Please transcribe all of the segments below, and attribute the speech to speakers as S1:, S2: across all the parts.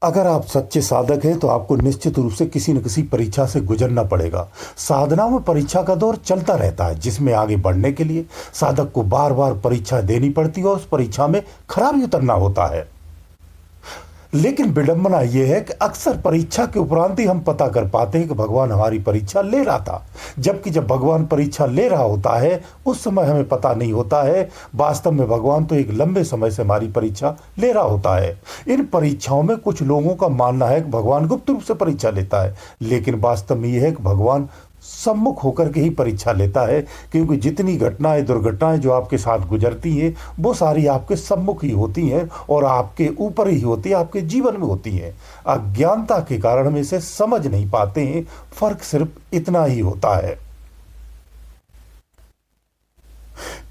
S1: अगर आप सच्चे साधक हैं तो आपको निश्चित रूप से किसी न किसी परीक्षा से गुजरना पड़ेगा। साधना में परीक्षा का दौर चलता रहता है, जिसमें आगे बढ़ने के लिए साधक को बार बार परीक्षा देनी पड़ती है और उस परीक्षा में खरा भी उतरना होता है। लेकिन विडंबना यह है कि अक्सर परीक्षा के उपरांत ही हम पता कर पाते हैं कि भगवान हमारी परीक्षा ले रहा था, जबकि जब भगवान परीक्षा ले रहा होता है उस समय हमें पता नहीं होता है। वास्तव में भगवान तो एक लंबे समय से हमारी परीक्षा ले रहा होता है। इन परीक्षाओं में कुछ लोगों का मानना है कि भगवान गुप्त रूप से परीक्षा लेता है, लेकिन वास्तव में यह है कि भगवान सम्मुख होकर के ही परीक्षा लेता है, क्योंकि जितनी घटनाएं दुर्घटनाएं जो आपके साथ गुजरती हैं वो सारी आपके सम्मुख ही होती हैं और आपके ऊपर ही होती है, आपके जीवन में होती हैं। अज्ञानता के कारण हम इसे समझ नहीं पाते हैं। फर्क सिर्फ इतना ही होता है।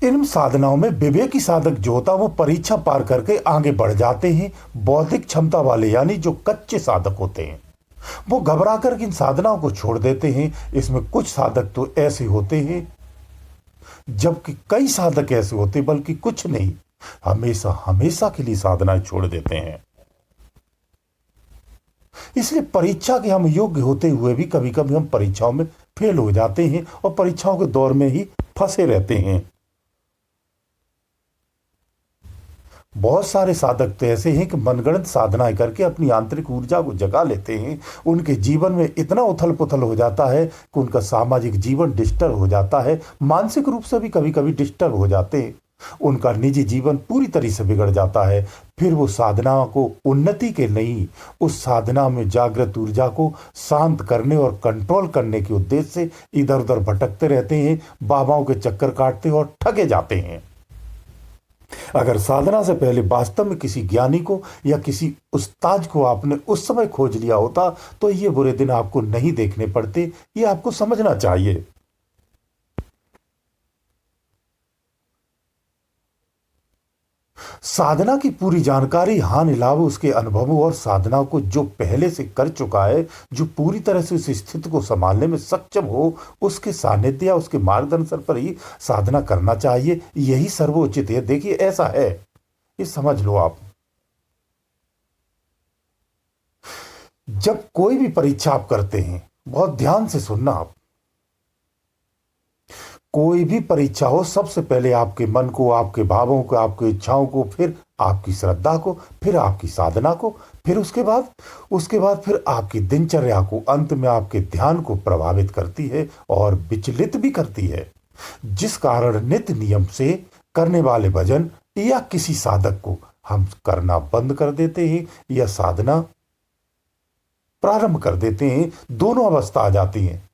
S1: इन साधनाओं में विवेकी साधक जो होता है वो परीक्षा पार करके आगे बढ़ जाते हैं। बौद्धिक क्षमता वाले यानी जो कच्चे साधक होते हैं वो घबरा कर इन साधनाओं को छोड़ देते हैं। इसमें कुछ साधक तो ऐसे होते हैं, जबकि कई साधक ऐसे होते बल्कि कुछ नहीं, हमेशा हमेशा के लिए साधनाएं छोड़ देते हैं। इसलिए परीक्षा के हम योग्य होते हुए भी कभी कभी हम परीक्षाओं में फेल हो जाते हैं और परीक्षाओं के दौर में ही फंसे रहते हैं। बहुत सारे साधक तो ऐसे हैं कि मनगढ़ंत साधनाएं करके अपनी आंतरिक ऊर्जा को जगा लेते हैं। उनके जीवन में इतना उथल पुथल हो जाता है कि उनका सामाजिक जीवन डिस्टर्ब हो जाता है, मानसिक रूप से भी कभी कभी डिस्टर्ब हो जाते हैं। उनका निजी जीवन पूरी तरह से बिगड़ जाता है। फिर वो साधना को उन्नति के नहीं, उस साधना में जागृत ऊर्जा को शांत करने और कंट्रोल करने के उद्देश्य से इधर उधर भटकते रहते हैं, बाबाओं के चक्कर काटते और ठगे जाते हैं। अगर साधना से पहले वास्तव में किसी ज्ञानी को या किसी उस्ताद को आपने उस समय खोज लिया होता तो ये बुरे दिन आपको नहीं देखने पड़ते। ये आपको समझना चाहिए। साधना की पूरी जानकारी हानि लाभ उसके अनुभवों और साधना को जो पहले से कर चुका है, जो पूरी तरह से उस स्थिति को संभालने में सक्षम हो, उसके सानिध्य या उसके मार्गदर्शन पर ही साधना करना चाहिए। यही सर्वोचित है। देखिए ऐसा है, ये समझ लो आप। जब कोई भी परीक्षा आप करते हैं, बहुत ध्यान से सुनना आप, कोई भी परीक्षा हो सबसे पहले आपके मन को, आपके भावों को, आपकी इच्छाओं को, फिर आपकी श्रद्धा को, फिर आपकी साधना को, फिर उसके बाद फिर आपकी दिनचर्या को, अंत में आपके ध्यान को प्रभावित करती है और विचलित भी करती है। जिस कारण नित्य नियम से करने वाले भजन या किसी साधक को हम करना बंद कर देते हैं या साधना प्रारंभ कर देते हैं, दोनों अवस्था आ जाती हैं।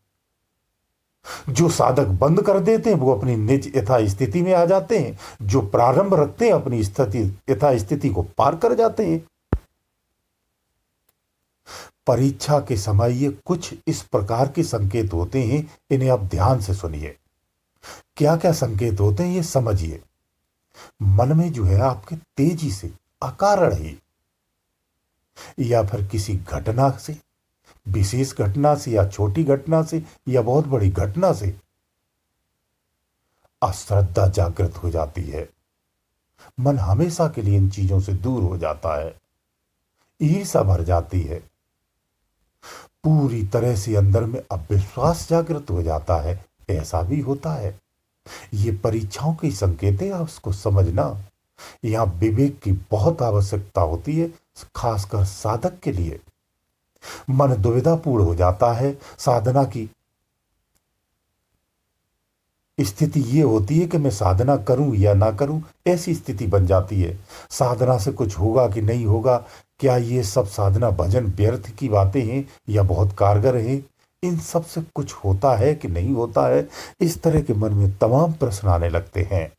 S1: जो साधक बंद कर देते हैं वो अपनी निज यथा स्थिति में आ जाते हैं, जो प्रारंभ रखते हैं अपनी स्थिति यथा स्थिति को पार कर जाते हैं। परीक्षा के समय ये कुछ इस प्रकार के संकेत होते हैं, इन्हें आप ध्यान से सुनिए। क्या क्या संकेत होते हैं ये समझिए। मन में जो है आपके तेजी से अकारण ही या फिर किसी घटना से, विशेष घटना से या छोटी घटना से या बहुत बड़ी घटना से अश्रद्धा जागृत हो जाती है। मन हमेशा के लिए इन चीजों से दूर हो जाता है, ईर्ष्या भर जाती है, पूरी तरह से अंदर में अविश्वास जागृत हो जाता है। ऐसा भी होता है। ये परीक्षाओं के संकेत है, आप उसको समझना। यहां विवेक की बहुत आवश्यकता होती है, खासकर साधक के लिए। मन दुविधापूर्ण हो जाता है। साधना की स्थिति ये होती है कि मैं साधना करूं या ना करूं, ऐसी स्थिति बन जाती है। साधना से कुछ होगा कि नहीं होगा, क्या ये सब साधना भजन व्यर्थ की बातें हैं या बहुत कारगर हैं, इन सब से कुछ होता है कि नहीं होता है, इस तरह के मन में तमाम प्रश्न आने लगते हैं।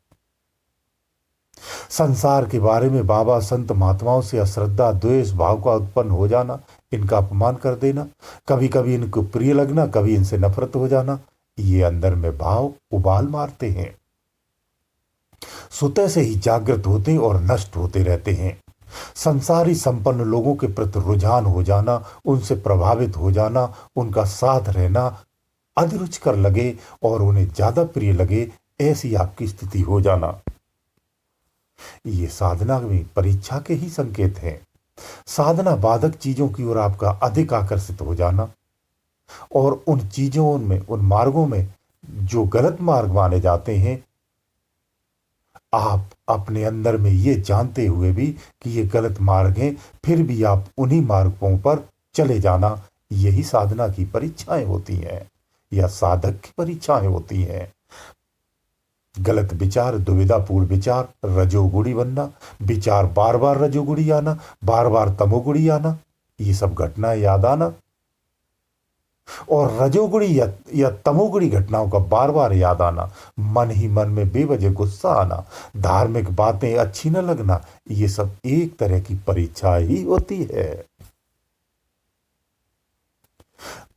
S1: संसार के बारे में बाबा संत महात्माओं से अश्रद्धा द्वेष भाव का उत्पन्न हो जाना, इनका अपमान कर देना, कभी कभी इनको प्रिय लगना, कभी इनसे नफरत हो जाना, ये अंदर में भाव उबाल मारते हैं। स्वतः से ही जागृत होते और नष्ट होते रहते हैं। संसारी संपन्न लोगों के प्रति रुझान हो जाना, उनसे प्रभावित हो जाना, उनका साथ रहना अधिरुचिकर लगे और उन्हें ज्यादा प्रिय लगे, ऐसी आपकी स्थिति हो जाना, ये साधना में परीक्षा के ही संकेत हैं। साधना बाधक चीजों की ओर आपका अधिक आकर्षित हो जाना और उन चीजों में, उन मार्गों में जो गलत मार्ग माने जाते हैं, आप अपने अंदर में ये जानते हुए भी कि ये गलत मार्ग हैं, फिर भी आप उन्हीं मार्गों पर चले जाना, यही साधना की परीक्षाएं होती हैं या साधक की परीक्षाएं होती हैं। गलत विचार, दुविधापूर्ण विचार, रजोगुणी बनना, विचार बार बार रजोगुणी आना, बार बार तमोगुणी आना, ये सब घटनाएं याद आना और रजोगुणी या तमोगुणी घटनाओं का बार बार याद आना, मन ही मन में बेवजह गुस्सा आना, धार्मिक बातें अच्छी न लगना, ये सब एक तरह की परीक्षा ही होती है।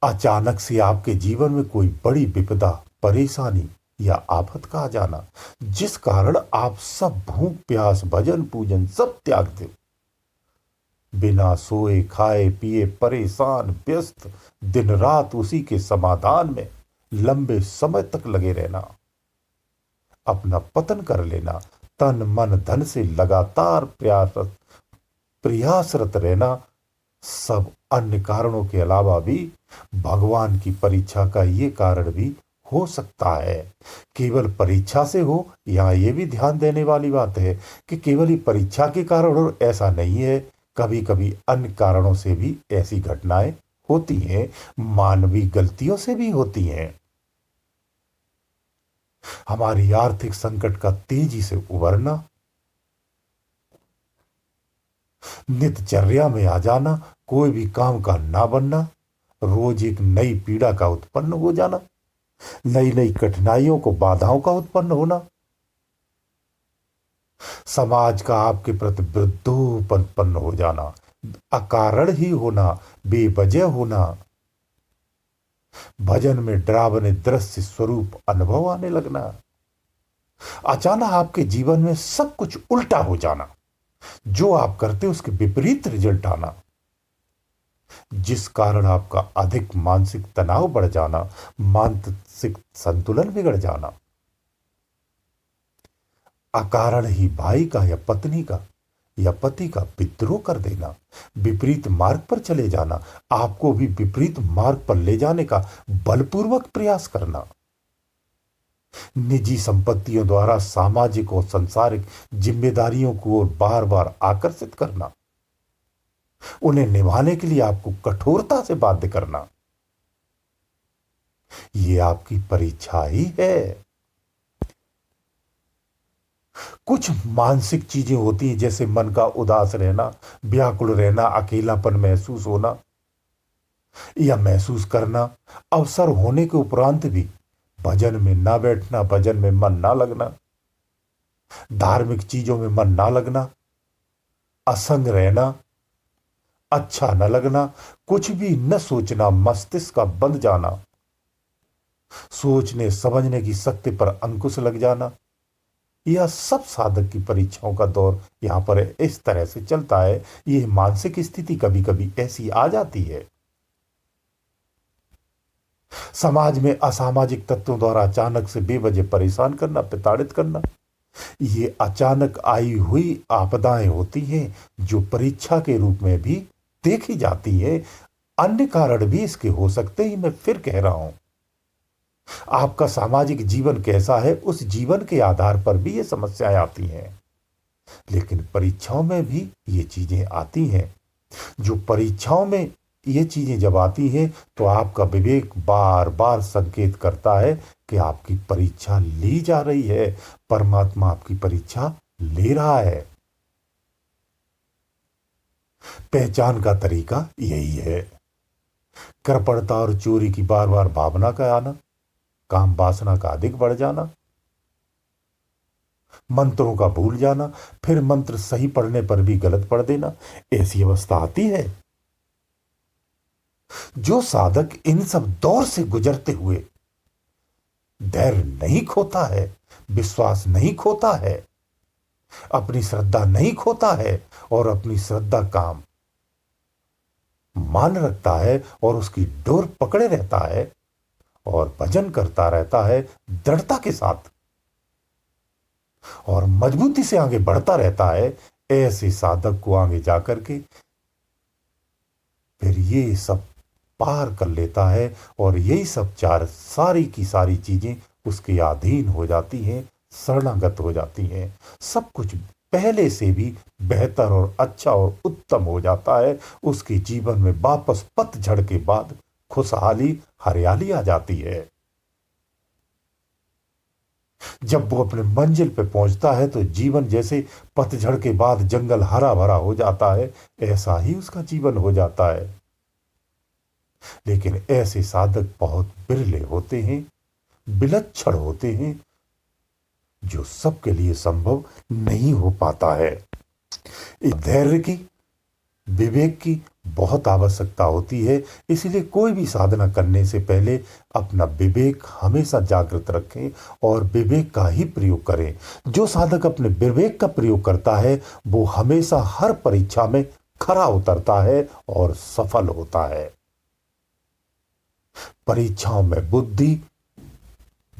S1: अचानक से आपके जीवन में कोई बड़ी विपदा, परेशानी या आफत का आ जाना, जिस कारण आप सब भूख प्यास भजन पूजन सब त्याग दे, बिना सोए खाए पिए परेशान व्यस्त दिन रात उसी के समाधान में लंबे समय तक लगे रहना, अपना पतन कर लेना, तन मन धन से लगातार प्रयासरत रहना, सब अन्य कारणों के अलावा भी भगवान की परीक्षा का ये कारण भी हो सकता है। केवल परीक्षा से हो, यहाँ ये भी ध्यान देने वाली बात है कि केवल ही परीक्षा के कारण हो ऐसा नहीं है, कभी कभी अन्य कारणों से भी ऐसी घटनाएं होती हैं, मानवीय गलतियों से भी होती हैं। हमारी आर्थिक संकट का तेजी से उभरना, नित्यचर्या में आ जाना, कोई भी काम का ना बनना, रोज एक नई पीड़ा का उत्पन्न हो जाना, नई नई कठिनाइयों को बाधाओं का उत्पन्न होना, समाज का आपके प्रति विरुद्धोपन हो जाना, अकारण ही होना, बेवजह होना, भजन में डरावने दृश्य स्वरूप अनुभव आने लगना, अचानक आपके जीवन में सब कुछ उल्टा हो जाना, जो आप करते उसके विपरीत रिजल्ट आना, जिस कारण आपका अधिक मानसिक तनाव बढ़ जाना, मानसिक संतुलन बिगड़ जाना, अकारण ही भाई का या पत्नी का या पति का विद्रोह कर देना, विपरीत मार्ग पर चले जाना, आपको भी विपरीत मार्ग पर ले जाने का बलपूर्वक प्रयास करना, निजी संपत्तियों द्वारा सामाजिक और सांसारिक जिम्मेदारियों को बार बार आकर्षित करना, उन्हें निभाने के लिए आपको कठोरता से बाध्य करना, ये आपकी परीक्षा ही है। कुछ मानसिक चीजें होती हैं, जैसे मन का उदास रहना, व्याकुल रहना, अकेलापन महसूस होना या महसूस करना, अवसर होने के उपरांत भी भजन में ना बैठना, भजन में मन ना लगना, धार्मिक चीजों में मन ना लगना, असंग रहना, अच्छा न लगना, कुछ भी न सोचना, मस्तिष्क का बंद जाना, सोचने समझने की शक्ति पर अंकुश लग जाना, यह सब साधक की परीक्षाओं का दौर यहां पर इस तरह से चलता है। यह मानसिक स्थिति कभी कभी ऐसी आ जाती है। समाज में असामाजिक तत्वों द्वारा अचानक से बेवजह परेशान करना, प्रताड़ित करना, ये अचानक आई हुई आपदाएं होती हैं जो परीक्षा के रूप में भी देखी जाती है। अन्य कारण भी इसके हो सकते ही, मैं फिर कह रहा हूं। आपका सामाजिक जीवन कैसा है, उस जीवन के आधार पर भी ये समस्याएं आती हैं। लेकिन परीक्षाओं में भी ये चीजें आती हैं। जो परीक्षाओं में ये चीजें जब आती हैं तो आपका विवेक बार बार संकेत करता है कि आपकी परीक्षा ली जा रही है, परमात्मा आपकी परीक्षा ले रहा है। पहचान का तरीका यही है। कृपणता और चोरी की बार बार भावना का आना, काम वासना का अधिक बढ़ जाना, मंत्रों का भूल जाना, फिर मंत्र सही पढ़ने पर भी गलत पढ़ देना, ऐसी अवस्था आती है। जो साधक इन सब दौर से गुजरते हुए धैर्य नहीं खोता है, विश्वास नहीं खोता है, अपनी श्रद्धा नहीं खोता है और अपनी श्रद्धा काम मान रखता है और उसकी डोर पकड़े रहता है और भजन करता रहता है दृढ़ता के साथ और मजबूती से आगे बढ़ता रहता है, ऐसे साधक को आगे जाकर के फिर ये सब पार कर लेता है और यही सब चार सारी की सारी चीजें उसके अधीन हो जाती हैं, शरणागत हो जाती हैं। सब कुछ पहले से भी बेहतर और अच्छा और उत्तम हो जाता है। उसके जीवन में वापस पतझड़ के बाद खुशहाली, हरियाली आ जाती है। जब वो अपने मंजिल पे पहुंचता है तो जीवन जैसे पतझड़ के बाद जंगल हरा भरा हो जाता है, ऐसा ही उसका जीवन हो जाता है। लेकिन ऐसे साधक बहुत बिरले होते हैं, विलक्षण होते हैं, जो सबके लिए संभव नहीं हो पाता है। धैर्य की, विवेक की बहुत आवश्यकता होती है। इसलिए कोई भी साधना करने से पहले अपना विवेक हमेशा जागृत रखें और विवेक का ही प्रयोग करें। जो साधक अपने विवेक का प्रयोग करता है वो हमेशा हर परीक्षा में खरा उतरता है और सफल होता है। परीक्षाओं में बुद्धि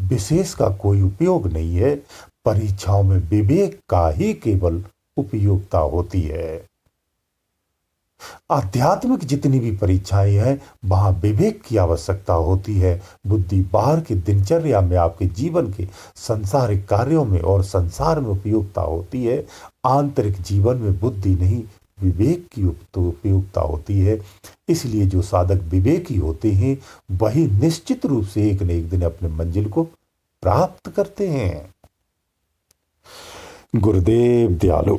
S1: विशेष का कोई उपयोग नहीं है, परीक्षाओं में विवेक का ही केवल उपयोगिता होती है। आध्यात्मिक जितनी भी परीक्षाएं हैं वहां विवेक की आवश्यकता होती है। बुद्धि बाहर की दिनचर्या में, आपके जीवन के संसारिक कार्यों में और संसार में उपयोगिता होती है। आंतरिक जीवन में बुद्धि नहीं, विवेक की उपयोगिता होती है। इसलिए जो साधक विवेकी होते हैं वही निश्चित रूप से एक न एक दिन अपने मंजिल को प्राप्त करते हैं। गुरुदेव दयालु।